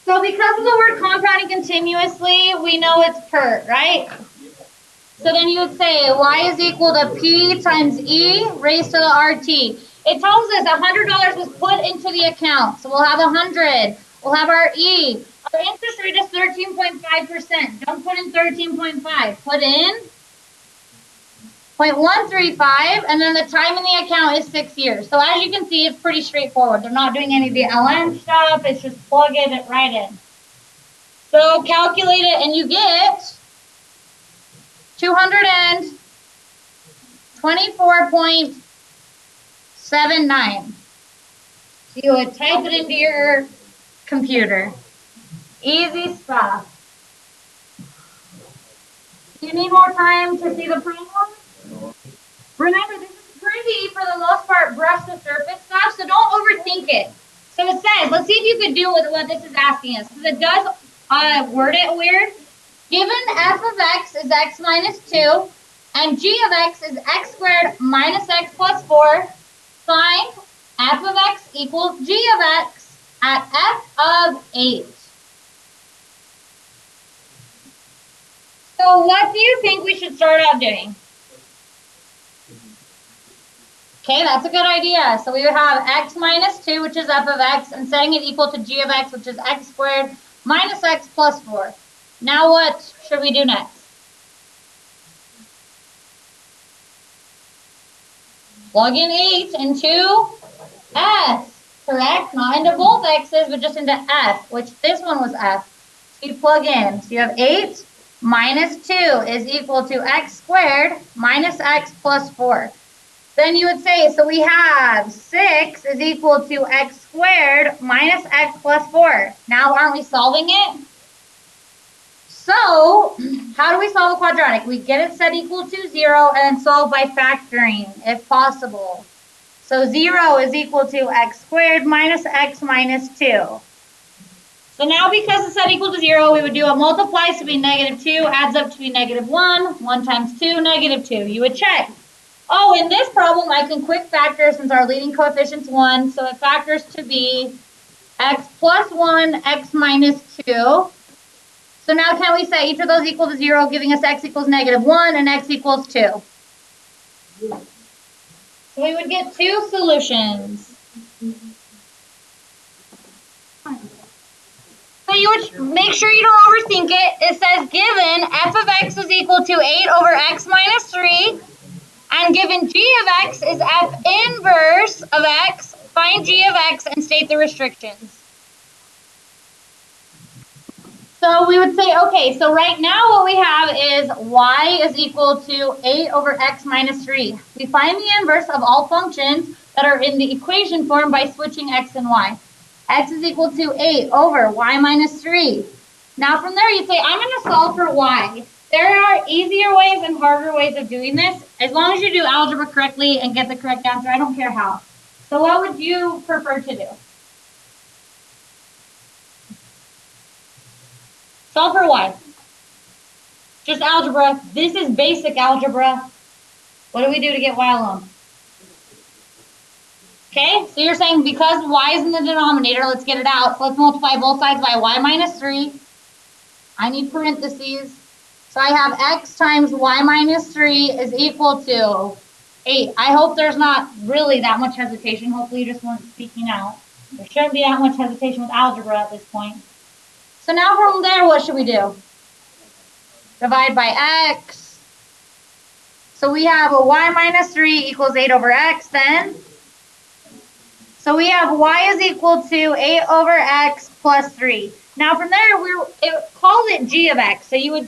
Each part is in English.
So because of the word compounding continuously, we know it's per, right? So then you would say y is equal to p times e raised to the rt. It tells us $100 was put into the account. So we'll have 100. We'll have our e. Our interest rate is 13.5%. Don't put in 13.5. Put in 0.135, and then the time in the account is 6 years. So as you can see, it's pretty straightforward. They're not doing any of the LN stuff. It's just plugging it right in. So calculate it, and you get 224.79. So you would type it into your computer. Easy stuff. Do you need more time to see the problem? Remember, this is pretty, for the most part, brush the surface stuff, so don't overthink it. So it says, let's see if you could do what this is asking us, because it does word it weird. Given f of x is x minus 2, and g of x is x squared minus x plus 4, find f of x equals g of x at f of 8. So what do you think we should start out doing? Okay, that's a good idea. So we would have x minus 2, which is f of x, and setting it equal to g of x, which is x squared minus x plus 4. Now what should we do next? Plug in 8 into s, correct? Not into both x's, but just into f, which this one was f. So you plug in. So you have 8 minus 2 is equal to x squared minus x plus 4. Then you would say, so we have 6 is equal to x squared minus x plus 4. Now, aren't we solving it? So, how do we solve a quadratic? We get it set equal to 0 and then solve by factoring, if possible. So 0 is equal to x squared minus x minus 2. So now because it's set equal to 0, we would do a multiplies to be negative 2, adds up to be negative 1, 1 times 2, negative 2. You would check. Oh, in this problem, I can quick factor since our leading coefficient's 1, so it factors to be x plus 1, x minus 2. So now can we set each of those equal to 0, giving us x equals negative 1 and x equals 2? So we would get two solutions. So you would make sure you don't overthink it. It says given f of x is equal to 8 over x minus 3, and given g of x is f inverse of x, find g of x and state the restrictions. So we would say, okay, so right now what we have is y is equal to 8 over x minus 3. We find the inverse of all functions that are in the equation form by switching x and y. X is equal to 8 over y minus 3. Now from there you say, I'm going to solve for y. There are easier ways and harder ways of doing this. As long as you do algebra correctly and get the correct answer, I don't care how. So what would you prefer to do? Solve for y. Just algebra. This is basic algebra. What do we do to get y alone? Okay, so you're saying because y is in the denominator, let's get it out. So let's multiply both sides by y minus 3. I need parentheses. So I have x times y minus 3 is equal to 8. I hope there's not really that much hesitation. Hopefully you just weren't speaking out. There shouldn't be that much hesitation with algebra at this point. So now from there, what should we do? Divide by x. So we have a y minus 3 equals 8 over x then. So we have y is equal to 8 over x plus 3. Now from there, it calls it g of x. So you would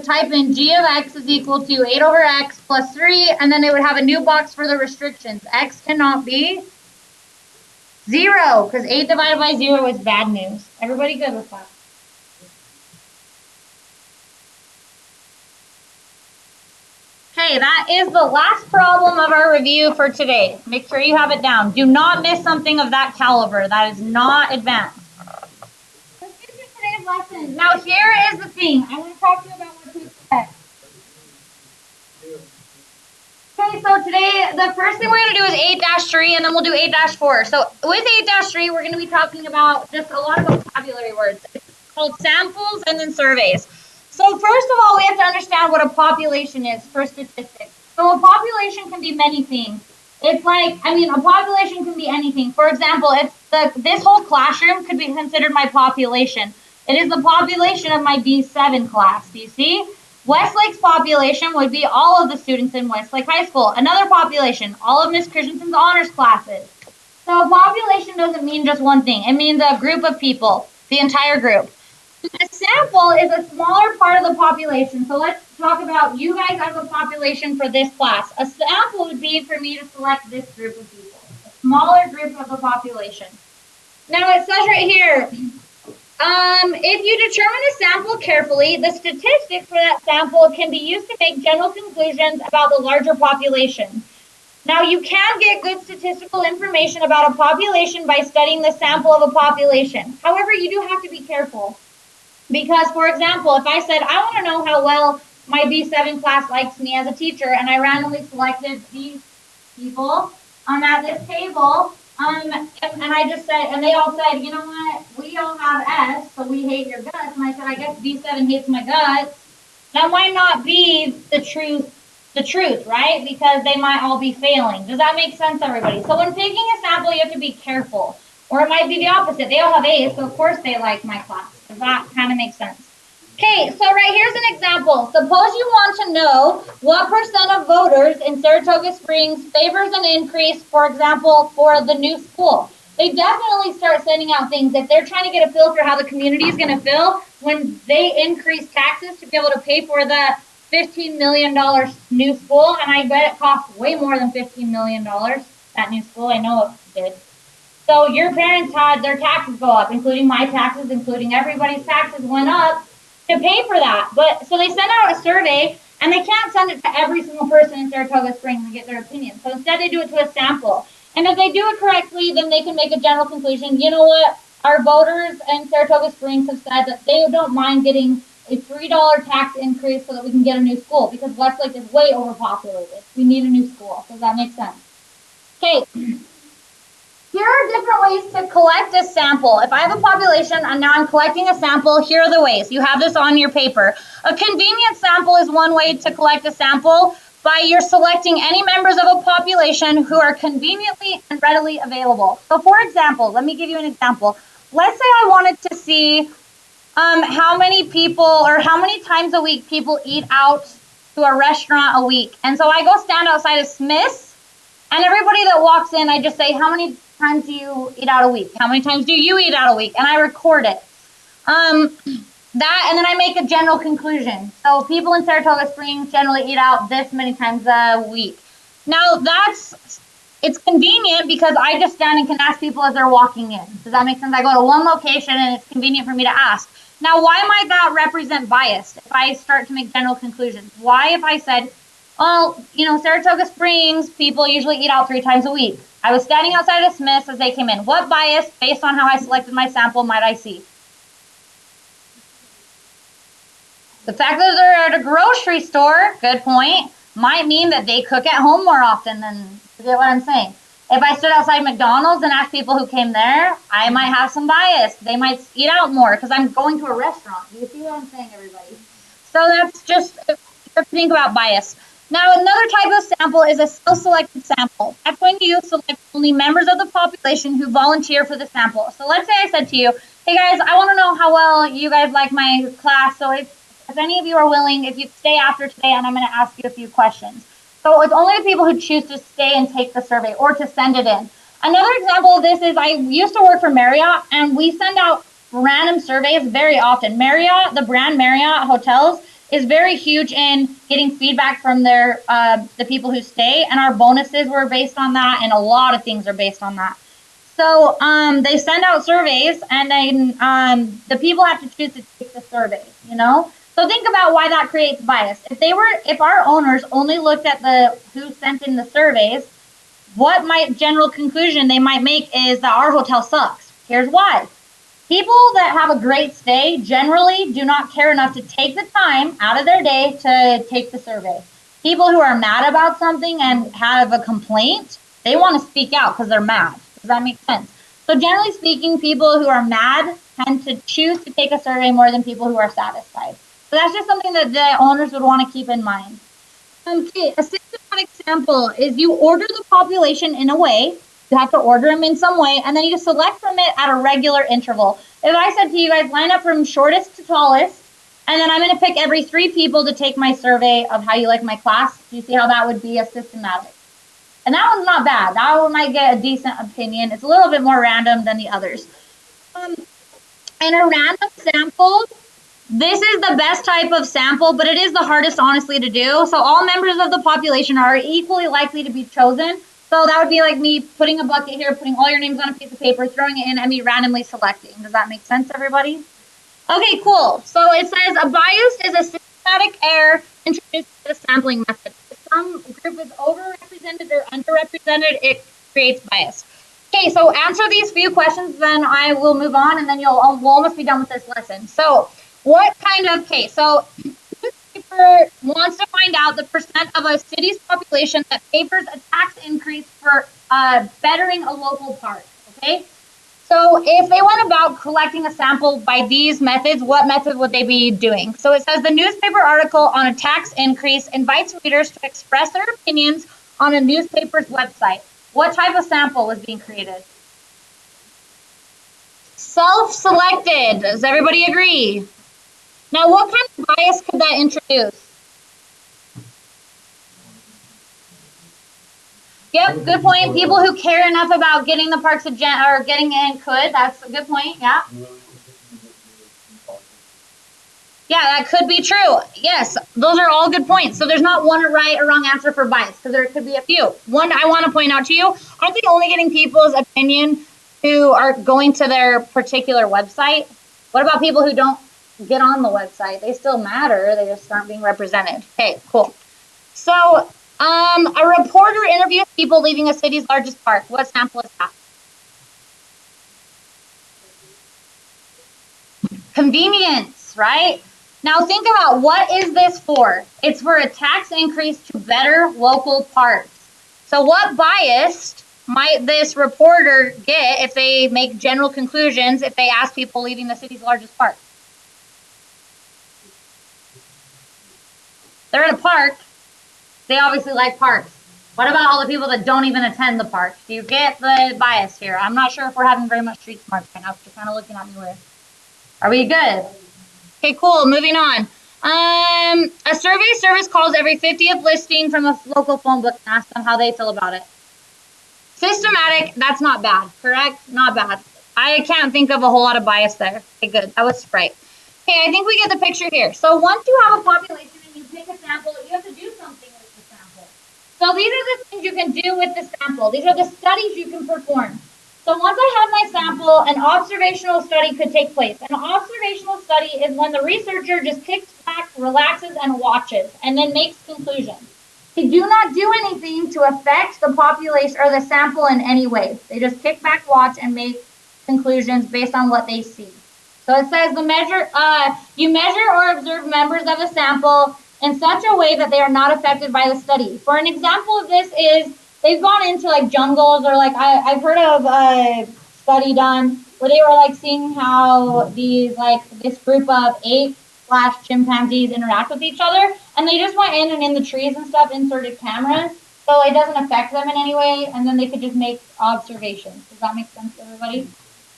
type in g of x is equal to 8 over x plus 3, and then it would have a new box for the restrictions. X cannot be 0, because 8 divided by 0 is bad news. Everybody good with that? Okay, that is the last problem of our review for today. Make sure you have it down. Do not miss something of that caliber. That is not advanced. Let's get to today's lesson. Now, here is the thing. I want to talk to you about what to expect. Okay, so today the first thing we're going to do is 8-3 and then we'll do 8-4. So with 8-3, we're going to be talking about just a lot of vocabulary words. It's called samples and then surveys. So first of all, we have to understand what a population is for statistics. So a population can be many things. It's like, a population can be anything. For example, this whole classroom could be considered my population. It is the population of my B7 class. Do you see? Westlake's population would be all of the students in Westlake High School. Another population, all of Miss Christensen's honors classes. So population doesn't mean just one thing. It means a group of people, the entire group. A sample is a smaller part of the population. So let's talk about you guys as a population for this class. A sample would be for me to select this group of people, a smaller group of the population. Now it says right here, if you determine a sample carefully, the statistics for that sample can be used to make general conclusions about the larger population. Now, you can get good statistical information about a population by studying the sample of a population. However, you do have to be careful. Because, for example, if I said, I want to know how well my B7 class likes me as a teacher, and I randomly selected these people at this table, and I just said, and they all said, you know what, we all have S, so we hate your guts. And I said, I guess B7 hates my guts. That might not be the truth, right? Because they might all be failing. Does that make sense, everybody? So when picking a sample, you have to be careful. Or it might be the opposite. They all have A's, so of course they like my class. Does that kind of make sense? Okay, so right here's an example. Suppose you want to know what % of voters in Saratoga Springs favors an increase, for example, for the new school. They definitely start sending out things. If they're trying to get a feel for how the community is going to feel when they increase taxes to be able to pay for the $15 million new school, and I bet it costs way more than $15 million, that new school. I know it did. So your parents had their taxes go up, including my taxes, including everybody's taxes went up to pay for that. But so they send out a survey, and they can't send it to every single person in Saratoga Springs and get their opinion. So instead they do it to a sample. And if they do it correctly, then they can make a general conclusion. You know what? Our voters in Saratoga Springs have said that they don't mind getting a $3 tax increase so that we can get a new school, because Westlake is way overpopulated. We need a new school. Does that make sense? Okay. Here are different ways to collect a sample. If I have a population and now I'm collecting a sample, here are the ways. You have this on your paper. A convenient sample is one way to collect a sample by you're selecting any members of a population who are conveniently and readily available. So for example, let me give you an example. Let's say I wanted to see how many people or how many times a week people eat out to a restaurant a week. And so I go stand outside of Smith's, and everybody that walks in, I just say, how many times do you eat out a week? How many times do you eat out a week? And I record it. And then I make a general conclusion. So people in Saratoga Springs generally eat out this many times a week. Now it's convenient because I just stand and can ask people as they're walking in. Does that make sense? I go to one location and it's convenient for me to ask. Now, why might that represent bias if I start to make general conclusions? Why if I said, oh, Saratoga Springs, people usually eat out 3 times a week. I was standing outside of Smith's as they came in. What bias, based on how I selected my sample, might I see? The fact that they're at a grocery store, good point, might mean that they cook at home more often than, you get what I'm saying? If I stood outside McDonald's and asked people who came there, I might have some bias. They might eat out more because I'm going to a restaurant. Do you see what I'm saying, everybody? So that's just to think about bias. Now, another type of sample is a self-selected sample. That's when you select only members of the population who volunteer for the sample. So let's say I said to you, hey guys, I want to know how well you guys like my class. So if any of you are willing, if you stay after today, and I'm going to ask you a few questions. So it's only the people who choose to stay and take the survey or to send it in. Another example of this is I used to work for Marriott, and we send out random surveys very often. Marriott, the brand Marriott hotels, is very huge in getting feedback from their the people who stay, and our bonuses were based on that, and a lot of things are based on that. So they send out surveys, and then the people have to choose to take the survey, So think about why that creates bias. If our owners only looked at who sent in the surveys, what general conclusion they might make is that our hotel sucks. Here's why. People that have a great stay generally do not care enough to take the time out of their day to take the survey. People who are mad about something and have a complaint, they want to speak out because they're mad. Does that make sense? So generally speaking, people who are mad tend to choose to take a survey more than people who are satisfied. So that's just something that the owners would want to keep in mind. Okay, a systematic sample is you order the population in a way, you have to order them in some way, and then you select from it at a regular interval. If I said to you guys, line up from shortest to tallest, and then I'm going to pick every 3 people to take my survey of how you like my class, do you see how that would be a systematic? And that one's not bad. That one might get a decent opinion. It's a little bit more random than the others. In a random sample, this is the best type of sample, but it is the hardest, honestly, to do. So all members of the population are equally likely to be chosen. So that would be like me putting a bucket here, putting all your names on a piece of paper, throwing it in, and me randomly selecting. Does that make sense, everybody? Okay, cool. So it says a bias is a systematic error introduced to the sampling method. If some group is overrepresented or underrepresented, it creates bias. Okay, so answer these few questions, then I will move on, and then we'll almost be done with this lesson. So what kind of, okay, so newspaper wants to find out the percent of a city's population that favors a tax increase for bettering a local park, okay? So if they went about collecting a sample by these methods, what method would they be doing? So it says the newspaper article on a tax increase invites readers to express their opinions on a newspaper's website. What type of sample was being created? Self-selected. Does everybody agree? Now, what kind of bias could that introduce? Yep, good point. People who care enough about getting the parks or getting in could. That's a good point. Yeah. Yeah, that could be true. Yes, those are all good points. So there's not one right or wrong answer for bias because there could be a few. One I want to point out to you, aren't they only getting people's opinion who are going to their particular website? What about people who don't get on the website? They still matter. They just aren't being represented. Okay, cool. So a reporter interviews people leaving a city's largest park. What sample is that? Convenience, right? Now think about what is this for? It's for a tax increase to better local parks. So what bias might this reporter get if they make general conclusions if they ask people leaving the city's largest park? They're in a park. They obviously like parks. What about all the people that don't even attend the park? Do you get the bias here? I'm not sure if we're having very much street smarts right now. You're kind of looking at me weird. Are we good? Okay, cool. Moving on. A survey service calls every 50th listing from a local phone book and asks them how they feel about it. Systematic, that's not bad, correct? Not bad. I can't think of a whole lot of bias there. Okay, good. That was right. Okay, I think we get the picture here. So once you have a population and you pick a sample, you have to do something with the sample. So these are the things you can do with the sample. These are the studies you can perform. So once I have my sample, an observational study could take place. An observational study is when the researcher just kicks back, relaxes, and watches, and then makes conclusions. They do not do anything to affect the population or the sample in any way. They just kick back, watch, and make conclusions based on what they see. So it says you measure or observe members of a sample in such a way that they are not affected by the study. For an example of this is they've gone into like jungles or like I've heard of a study done where they were like seeing how this group of apes/chimpanzees interact with each other, and they just went in and in the trees and stuff inserted cameras so it doesn't affect them in any way, and then they could just make observations. Does that make sense to everybody?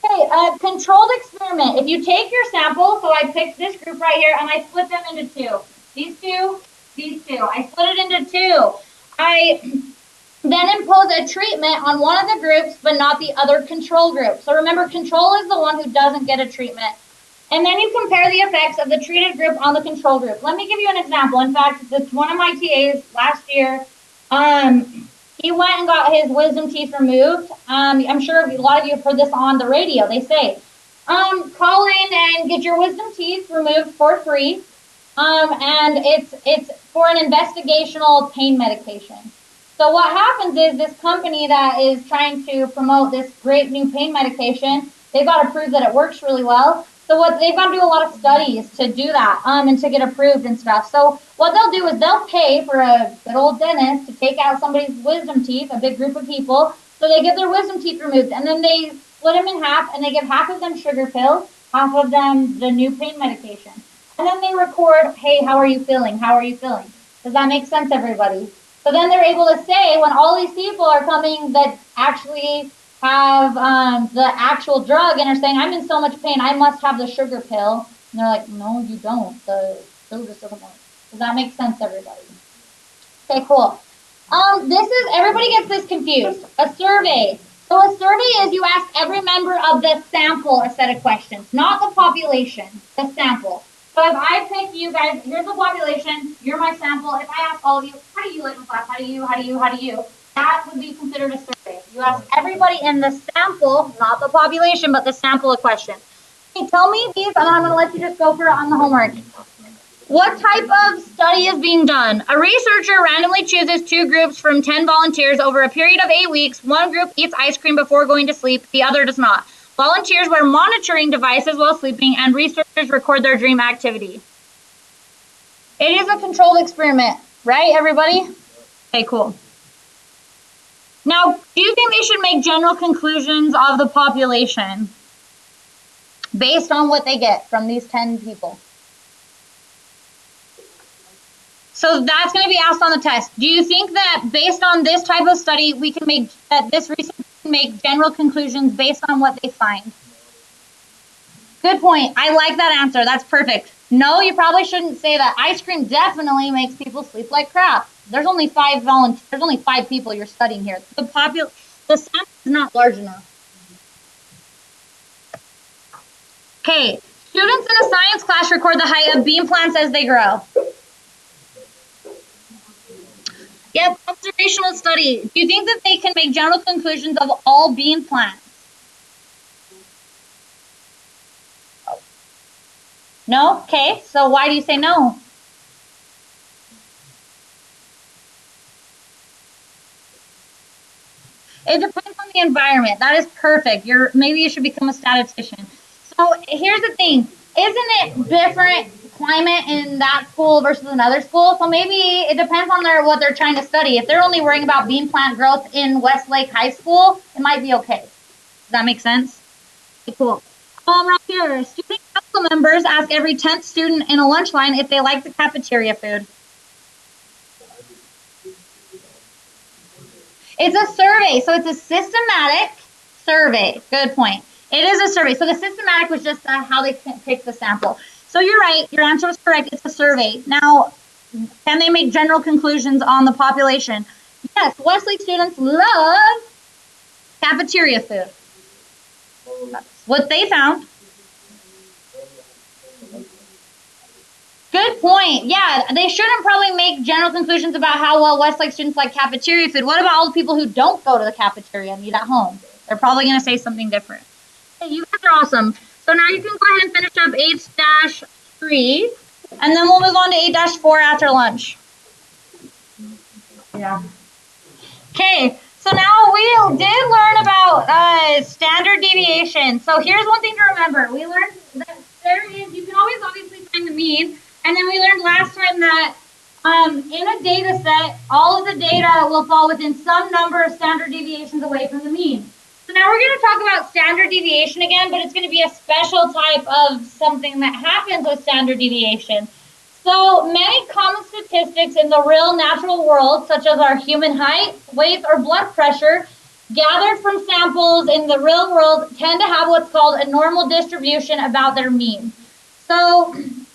Okay, a controlled experiment. If you take your sample, so I picked this group right here and I split them into two. These two, these two. I split it into two. I then impose a treatment on one of the groups, but not the other control group. So remember, control is the one who doesn't get a treatment. And then you compare the effects of the treated group on the control group. Let me give you an example. In fact, one of my TAs last year, he went and got his wisdom teeth removed. I'm sure a lot of you have heard this on the radio. They say, call in and get your wisdom teeth removed for free. And it's for an investigational pain medication. So what happens is this company that is trying to promote this great new pain medication, they've got to prove that it works really well. So what they've got to do a lot of studies to do that, and to get approved and stuff. So what they'll do is they'll pay for a good old dentist to take out somebody's wisdom teeth, a big group of people. So they get their wisdom teeth removed, and then they split them in half, and they give half of them sugar pills, half of them the new pain medication. And then they record, hey, how are you feeling? How are you feeling? Does that make sense, everybody? So then they're able to say, when all these people are coming that actually have the actual drug and are saying, I'm in so much pain, I must have the sugar pill. And they're like, no, you don't. The pill just doesn't work. Does that make sense, everybody? Okay, cool. This is, everybody gets this confused. A survey. So a survey is you ask every member of the sample a set of questions, not the population, the sample. So if I pick you guys, here's the population, you're my sample. If I ask all of you, how do you live in class? How do you? That would be considered a survey. You ask everybody in the sample, not the population, but the sample a question. Okay, tell me these, and then I'm going to let you just go for it on the homework. What type of study is being done? A researcher randomly chooses 2 groups from 10 volunteers over a period of 8 weeks. One group eats ice cream before going to sleep, the other does not. Volunteers wear monitoring devices while sleeping, and researchers record their dream activity. It is a controlled experiment, right, everybody? Okay, cool. Now, do you think they should make general conclusions of the population based on what they get from these 10 people? So that's going to be asked on the test. Do you think that based on this type of study, we can make, that this research can make general conclusions based on what they find? Good point. I like that answer. That's perfect. No, you probably shouldn't say that. Ice cream definitely makes people sleep like crap. There's only 5 volunteers. There's only 5 people you're studying here. The sample is not large enough. Okay. Students in a science class record the height of bean plants as they grow. Yep, observational study. Do you think that they can make general conclusions of all bean plants? No? Okay, so why do you say no? It depends on the environment. That is perfect. Maybe you should become a statistician. So here's the thing. Isn't it different climate in that school versus another school? So maybe it depends on what they're trying to study. If they're only worrying about bean plant growth in Westlake High School, it might be okay. Does that make sense? Okay, cool. Right here, student council members ask every 10th student in a lunch line if they like the cafeteria food. It's a survey, so it's a systematic survey. Good point. It is a survey. So the systematic was just how they picked the sample. So you're right. Your answer was correct. It's a survey. Now, can they make general conclusions on the population? Yes, Westlake students love cafeteria food. That's what they found. Good point. Yeah, they shouldn't probably make general conclusions about how well Westlake students like cafeteria food. What about all the people who don't go to the cafeteria and eat at home? They're probably going to say something different. Hey, you guys are awesome. So now you can go ahead and finish up 8-3, and then we'll move on to 8-4 after lunch. Yeah. Okay, so now we did learn about standard deviation. So here's one thing to remember. We learned that you can always obviously find the mean. And then we learned last time that in a data set, all of the data will fall within some number of standard deviations away from the mean. So now we're going to talk about standard deviation again, but it's going to be a special type of something that happens with standard deviation. So many common statistics in the real natural world, such as our human height, weight, or blood pressure, gathered from samples in the real world tend to have what's called a normal distribution about their mean. So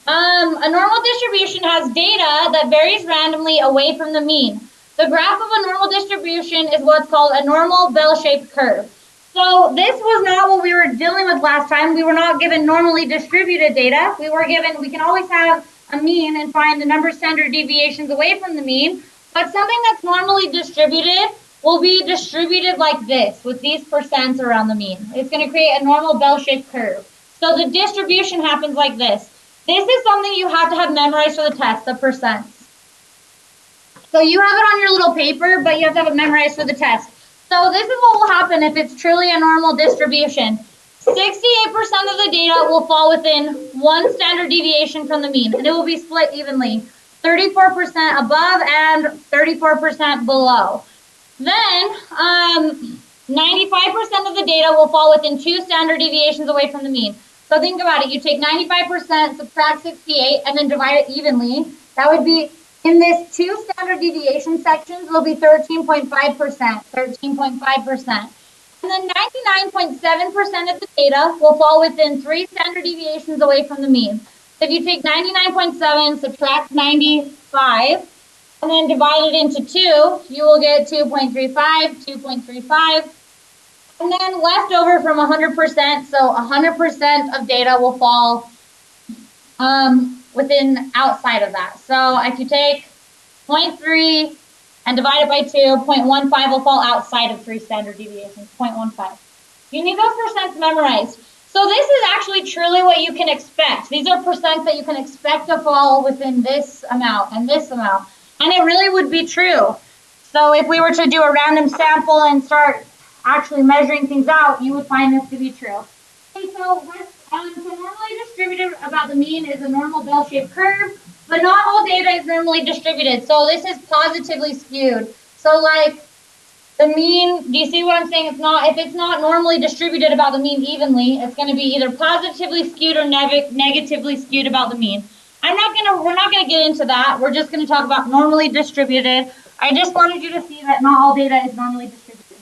a normal distribution has data that varies randomly away from the mean. The graph of a normal distribution is what's called a normal bell-shaped curve. So this was not what we were dealing with last time. We were not given normally distributed data. We can always have a mean and find the number of standard deviations away from the mean. But something that's normally distributed will be distributed like this, with these percents around the mean. It's going to create a normal bell-shaped curve. So the distribution happens like this. This is something you have to have memorized for the test, the percents. So you have it on your little paper, but you have to have it memorized for the test. So this is what will happen if it's truly a normal distribution. 68% of the data will fall within 1 standard deviation from the mean, and it will be split evenly, 34% above and 34% below. Then 95% of the data will fall within 2 standard deviations away from the mean. So think about it. You take 95%, subtract 68, and then divide it evenly. That would be, in this 2 standard deviation sections, will be 13.5%, 13.5%. And then 99.7% of the data will fall within 3 standard deviations away from the mean. So if you take 99.7, subtract 95, and then divide it into 2, you will get 2.35, 2.35. And then left over from 100%, so 100% of data will fall within outside of that. So if you take 0.3 and divide it by 2, 0.15 will fall outside of 3 standard deviations, 0.15. You need those percents memorized. So this is actually truly what you can expect. These are percents that you can expect to fall within this amount and this amount. And it really would be true. So if we were to do a random sample and start actually measuring things out, you would find this to be true. Okay, so normally distributed about the mean is a normal bell-shaped curve, but not all data is normally distributed. So this is positively skewed. So like the mean, do you see what I'm saying? If it's not normally distributed about the mean evenly, it's going to be either positively skewed or negatively skewed about the mean. We're not gonna get into that. We're just gonna talk about normally distributed. I just wanted you to see that not all data is normally distributed.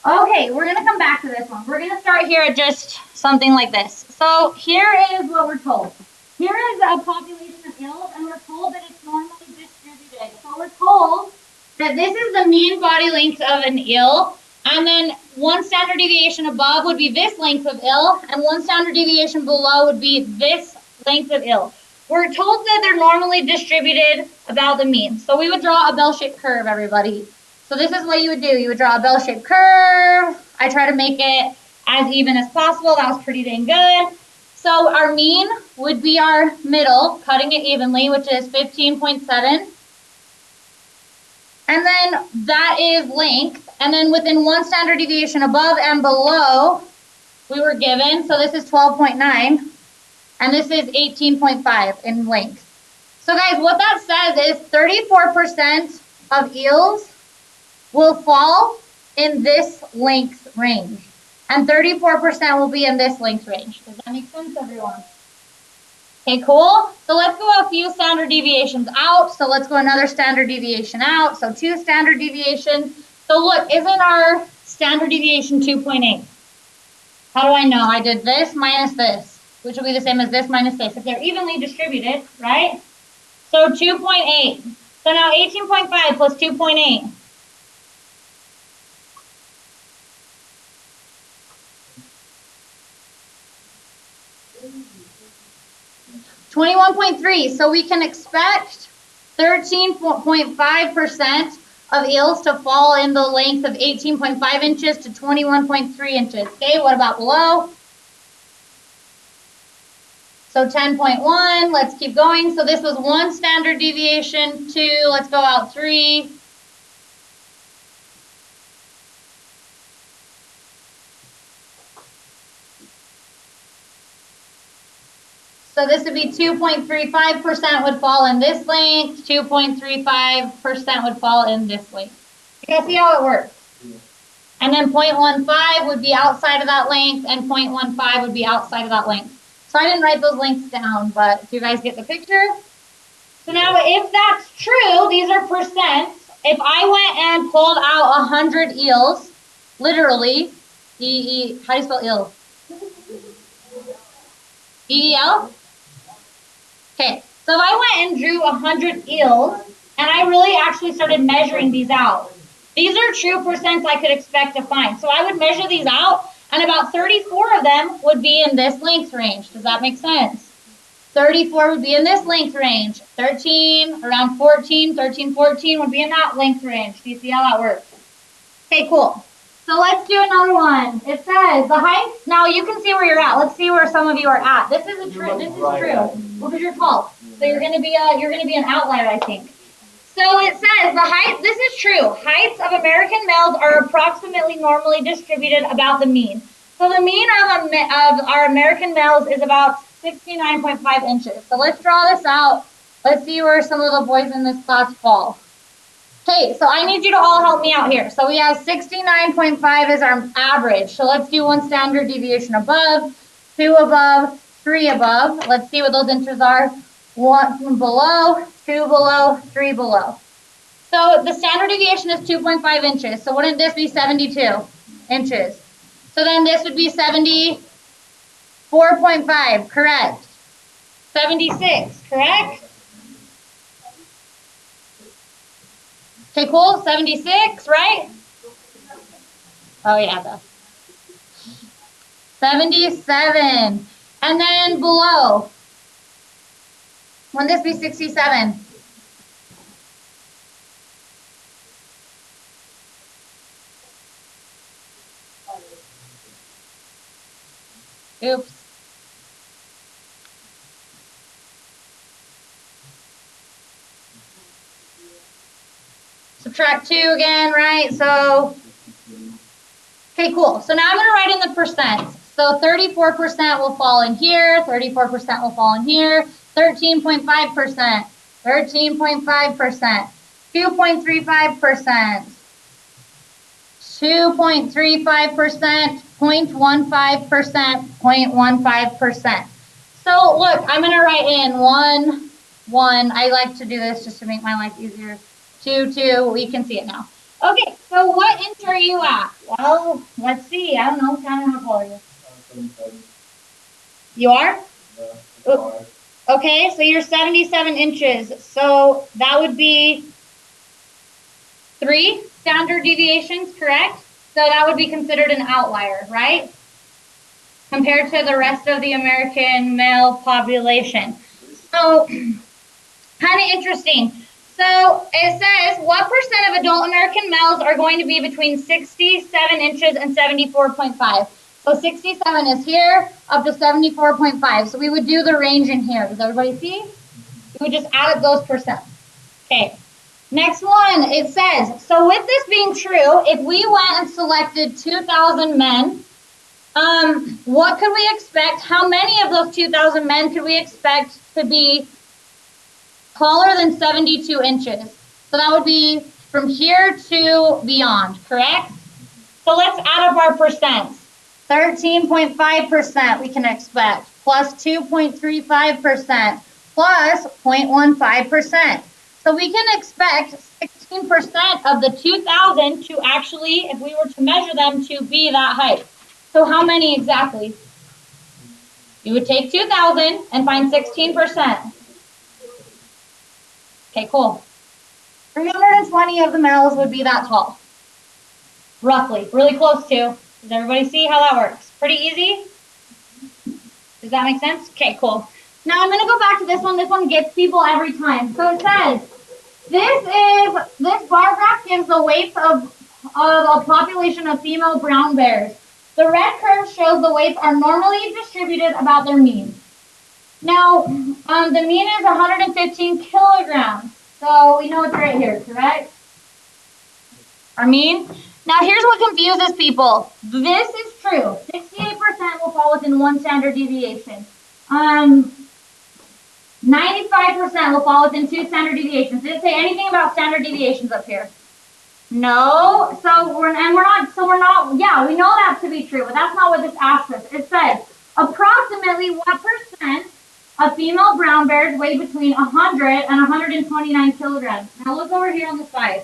Okay, we're gonna come back to this one. We're gonna start here at just something like this. So here is what we're told. Here is a population of ills, and we're told that it's normally distributed. So we're told that this is the mean body length of an ill, and then 1 standard deviation above would be this length of ill, and 1 standard deviation below would be this length of ill. We're told that they're normally distributed about the mean. So we would draw a bell-shaped curve, everybody. So this is what you would do. You would draw a bell-shaped curve. I try to make it as even as possible. That was pretty dang good. So our mean would be our middle, cutting it evenly, which is 15.7. And then that is length. And then within 1 standard deviation above and below, we were given, so this is 12.9, and this is 18.5 in length. So guys, what that says is 34% of eels will fall in this length range, and 34% will be in this length range. Does that make sense, everyone? Okay, cool. So let's go a few standard deviations out. So let's go another standard deviation out. So 2 standard deviations. So look, isn't our standard deviation 2.8? How do I know? I did this minus this, which will be the same as this minus this, if they're evenly distributed, right? So 2.8. So now 18.5 plus 2.8. 21.3. So we can expect 13.5% of eels to fall in the length of 18.5 inches to 21.3 inches. Okay, what about below? So 10.1, let's keep going. So this was 1 standard deviation, 2, let's go out 3. So this would be 2.35% would fall in this length, 2.35% would fall in this length. You guys see how it works? Yeah. And then 0.15 would be outside of that length, and 0.15 would be outside of that length. So I didn't write those lengths down, but do you guys get the picture? So now if that's true, these are percents. If I went and pulled out 100 eels, literally, how do you spell eel? E-E-L? Okay, so if I went and drew 100 eels, and I really actually started measuring these out, these are true percents I could expect to find. So I would measure these out, and about 34 of them would be in this length range. Does that make sense? 34 would be in this length range. 13, around 14, 13, 14 would be in that length range. Do you see how that works? Okay, cool. So let's do another one. It says the height. Now you can see where you're at. Let's see where some of you are at. This is true. Well, because you're tall, so you're gonna be an outlier, I think. So it says the height, this is true. Heights of American males are approximately normally distributed about the mean. So the mean of our American males is about 69.5 inches. So let's draw this out. Let's see where some of the boys in this class fall. Okay, so I need you to all help me out here. So we have 69.5 as our average. So let's do one standard deviation above, 2 above, 3 above. Let's see what those inches are. 1 below, 2 below, 3 below. So the standard deviation is 2.5 inches. So wouldn't this be 72 inches? So then this would be 74.5, correct. 76, correct? Okay, cool. 76, right? Oh, yeah. 77. And then below. Wouldn't this be 67? Oops. Subtract 2 again, right? So, okay, cool. So now I'm going to write in the percents. So 34% will fall in here, 34% will fall in here, 13.5%, 13.5%, 2.35%, 2.35%, 0.15%, 0.15%. So look, I'm going to write in 1, 1. I like to do this just to make my life easier. 2, 2. We can see it now. Okay, so what inch are you at? Well, let's see. I don't know. Kind of how tall are you? You are? Yeah. Okay, so you're 77 inches. So that would be 3 standard deviations, correct? So that would be considered an outlier, right? Compared to the rest of the American male population. So, kind of interesting. So it says, what percent of adult American males are going to be between 67 inches and 74.5? So 67 is here, up to 74.5. So we would do the range in here. Does everybody see? We would just add up those percents. Okay. Next one, it says, so with this being true, if we went and selected 2,000 men, what could we expect? How many of those 2,000 men could we expect to be taller than 72 inches? So that would be from here to beyond, correct? So let's add up our percents. 13.5% we can expect, plus 2.35%, plus 0.15%. So we can expect 16% of the 2,000 to actually, if we were to measure them, to be that height. So how many exactly? You would take 2,000 and find 16%. Okay, cool. 320 of the males would be that tall. Roughly, really close to. Does everybody see how that works? Pretty easy? Does that make sense? Okay, cool. Now I'm going to go back to this one. This one gets people every time. So it says, this bar graph gives the weights of a population of female brown bears. The red curve shows the weights are normally distributed about their mean. Now, the mean is 115 kilograms. So we know it's right here, correct? Our mean. Now here's what confuses people. This is true. 68% will fall within one standard deviation. 95% will fall within 2 standard deviations. Did it say anything about standard deviations up here? No. Yeah, we know that to be true, but that's not what this asks us. It says, approximately what percent of female brown bears weigh between 100 and 129 kilograms? Now look over here on the side.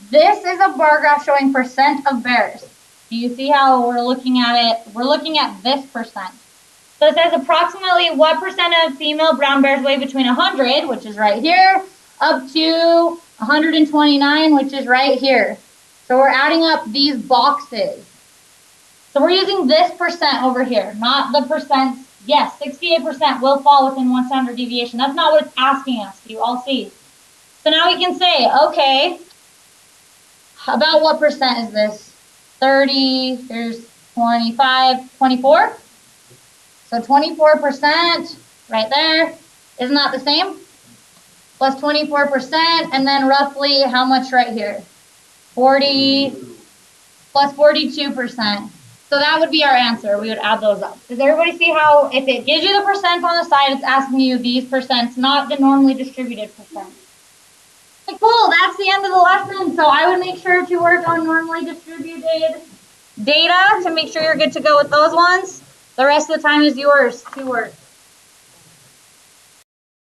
This is a bar graph showing percent of bears. Do you see how we're looking at it? We're looking at this percent. So it says approximately what percent of female brown bears weigh between 100, which is right here, up to 129, which is right here. So we're adding up these boxes. So we're using this percent over here, not the percent. Yes, 68% will fall within one standard deviation. That's not what it's asking us. Do you all see? So now we can say, okay, about what percent is this? 30, there's 25, 24. So 24% right there. Isn't that the same? plus 24%, and then roughly how much right here? 40 plus 42%. So that would be our answer. We would add those up. Does everybody see how if it gives you the percent on the side, it's asking you these percents, not the normally distributed percent? Okay, cool. That's the end of the lesson. So I would make sure to work on normally distributed data to make sure you're good to go with those ones. The rest of the time is yours to work.